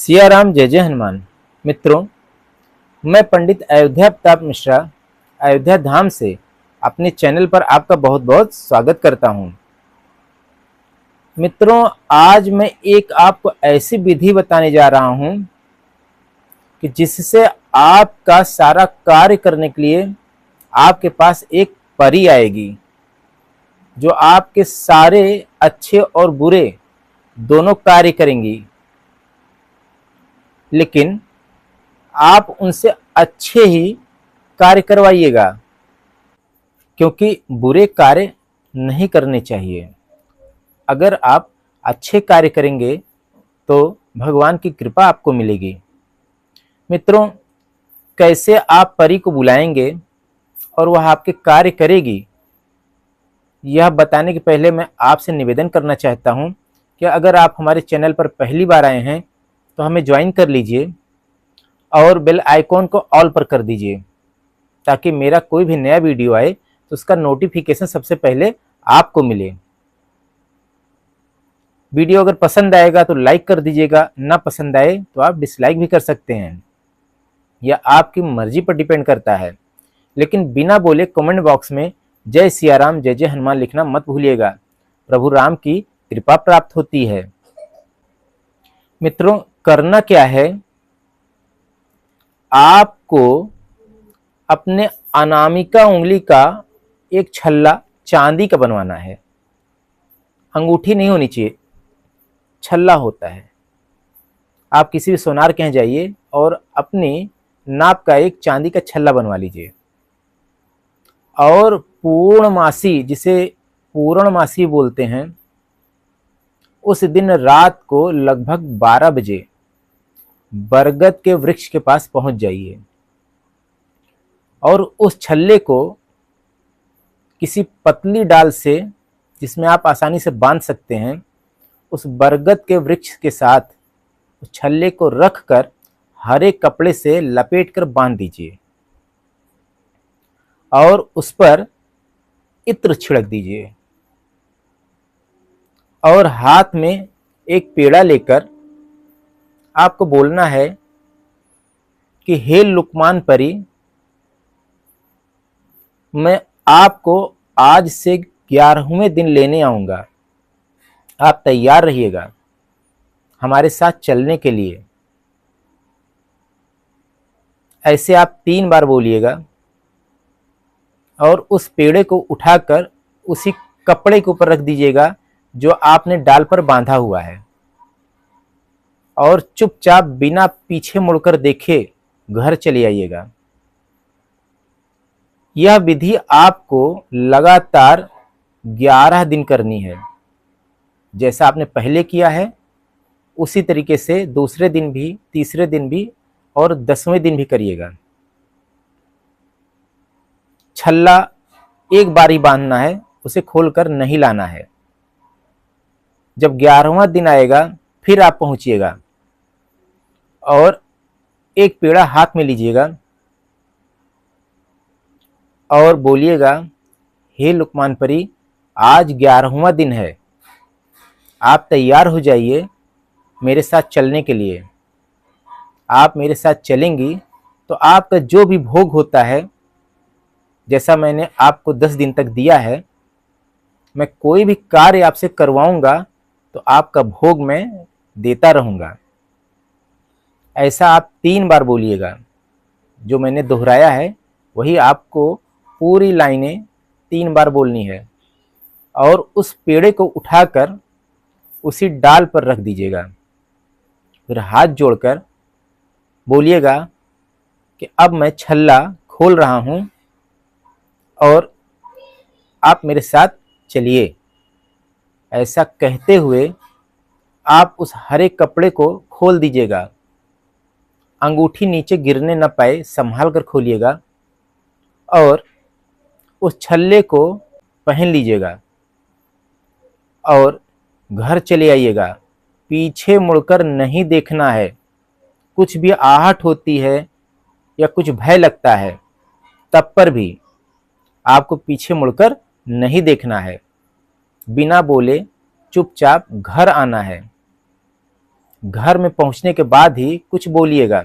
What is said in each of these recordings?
सियाराम जय जय हनुमान। मित्रों, मैं पंडित अयोध्या प्रताप मिश्रा अयोध्या धाम से अपने चैनल पर आपका बहुत बहुत स्वागत करता हूं। मित्रों, आज मैं एक आपको ऐसी विधि बताने जा रहा हूं कि जिससे आपका सारा कार्य करने के लिए आपके पास एक परी आएगी जो आपके सारे अच्छे और बुरे दोनों कार्य करेंगी। लेकिन आप उनसे अच्छे ही कार्य करवाइएगा, क्योंकि बुरे कार्य नहीं करने चाहिए। अगर आप अच्छे कार्य करेंगे तो भगवान की कृपा आपको मिलेगी। मित्रों, कैसे आप परी को बुलाएंगे और वह आपके कार्य करेगी, यह बताने के पहले मैं आपसे निवेदन करना चाहता हूं कि अगर आप हमारे चैनल पर पहली बार आए हैं तो हमें ज्वाइन कर लीजिए और बेल आइकॉन को ऑल पर कर दीजिए, ताकि मेरा कोई भी नया वीडियो आए तो उसका नोटिफिकेशन सबसे पहले आपको मिले। वीडियो अगर पसंद आएगा तो लाइक कर दीजिएगा, ना पसंद आए तो आप डिसलाइक भी कर सकते हैं, यह आपकी मर्जी पर डिपेंड करता है। लेकिन बिना बोले कमेंट बॉक्स में जय सियाराम जय जय हनुमान लिखना मत भूलिएगा। प्रभु राम की कृपा प्राप्त होती है। मित्रों, करना क्या है, आपको अपने अनामिका उंगली का एक छल्ला चांदी का बनवाना है। अंगूठी नहीं होनी चाहिए, छल्ला होता है। आप किसी भी सोनार के यहाँ जाइए और अपनी नाप का एक चांदी का छल्ला बनवा लीजिए। और पूर्णमासी, जिसे पूर्णमासी बोलते हैं, उस दिन रात को लगभग 12 बजे बरगद के वृक्ष के पास पहुंच जाइए और उस छल्ले को किसी पतली डाल से, जिसमें आप आसानी से बांध सकते हैं, उस बरगद के वृक्ष के साथ उस छल्ले को रखकर हरे कपड़े से लपेटकर बांध दीजिए और उस पर इत्र छिड़क दीजिए और हाथ में एक पेड़ा लेकर आपको बोलना है कि हे लुकमान परी, मैं आपको आज से 11वें दिन लेने आऊंगा। आप तैयार रहिएगा हमारे साथ चलने के लिए। ऐसे आप 3 बार बोलिएगा और उस पेड़े को उठाकर उसी कपड़े के ऊपर रख दीजिएगा जो आपने डाल पर बांधा हुआ है, और चुपचाप बिना पीछे मुड़कर देखे घर चले आइएगा। यह विधि आपको लगातार 11 दिन करनी है। जैसा आपने पहले किया है उसी तरीके से दूसरे दिन भी, तीसरे दिन भी और 10वें दिन भी करिएगा। छल्ला एक बार ही बांधना है, उसे खोलकर नहीं लाना है। जब 11वां दिन आएगा फिर आप पहुंचिएगा और एक पेड़ा हाथ में लीजिएगा और बोलिएगा, हे लुकमान परी, आज 11वां दिन है, आप तैयार हो जाइए मेरे साथ चलने के लिए। आप मेरे साथ चलेंगी तो आपका जो भी भोग होता है, जैसा मैंने आपको 10 दिन तक दिया है, मैं कोई भी कार्य आपसे करवाऊंगा तो आपका भोग मैं देता रहूंगा। ऐसा आप 3 बार बोलिएगा। जो मैंने दोहराया है वही आपको पूरी लाइनें 3 बार बोलनी है और उस पेड़े को उठाकर उसी डाल पर रख दीजिएगा। फिर हाथ जोड़कर बोलिएगा कि अब मैं छल्ला खोल रहा हूं और आप मेरे साथ चलिए। ऐसा कहते हुए आप उस हरे कपड़े को खोल दीजिएगा। अंगूठी नीचे गिरने न पाए संभाल कर खोलिएगा और उस छल्ले को पहन लीजिएगा और घर चले आइएगा। पीछे मुड़कर नहीं देखना है। कुछ भी आहट होती है या कुछ भय लगता है, तब पर भी आपको पीछे मुड़कर नहीं देखना है। बिना बोले चुपचाप घर आना है। घर में पहुंचने के बाद ही कुछ बोलिएगा।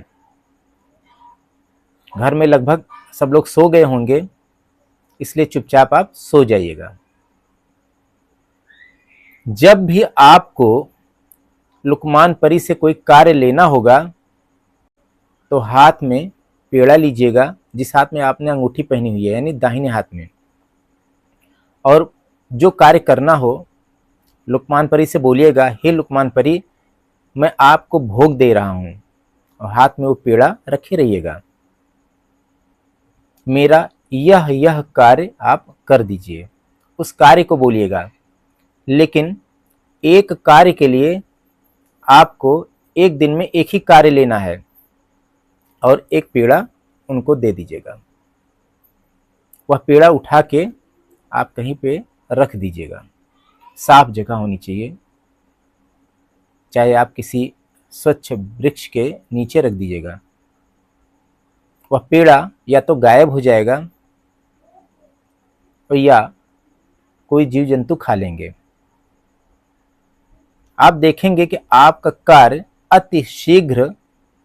घर में लगभग सब लोग सो गए होंगे, इसलिए चुपचाप आप सो जाइएगा। जब भी आपको लुकमान परी से कोई कार्य लेना होगा तो हाथ में पेड़ा लीजिएगा, जिस हाथ में आपने अंगूठी पहनी हुई है यानी दाहिने हाथ में, और जो कार्य करना हो लुकमान परी से बोलिएगा, हे लुकमान परी मैं आपको भोग दे रहा हूं, और हाथ में वो पेड़ा रखे रहिएगा। मेरा यह कार्य आप कर दीजिए, उस कार्य को बोलिएगा। लेकिन एक कार्य के लिए आपको एक दिन में एक ही कार्य लेना है, और एक पेड़ा उनको दे दीजिएगा। वह पेड़ा उठा के आप कहीं पे रख दीजिएगा, साफ जगह होनी चाहिए, चाहे आप किसी स्वच्छ वृक्ष के नीचे रख दीजिएगा। वह पेड़ा या तो गायब हो जाएगा और या कोई जीव जंतु खा लेंगे। आप देखेंगे कि आपका कार्य अति शीघ्र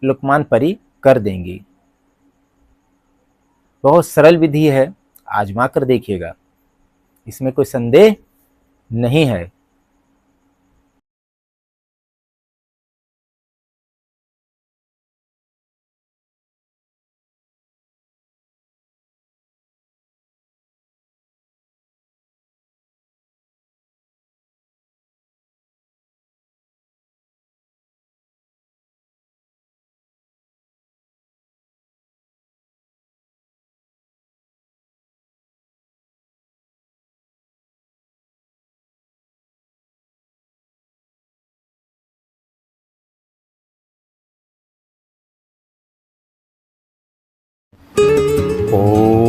लुकमान परी कर देंगी। बहुत सरल विधि है, आजमा कर देखिएगा, इसमें कोई संदेह नहीं है। ओ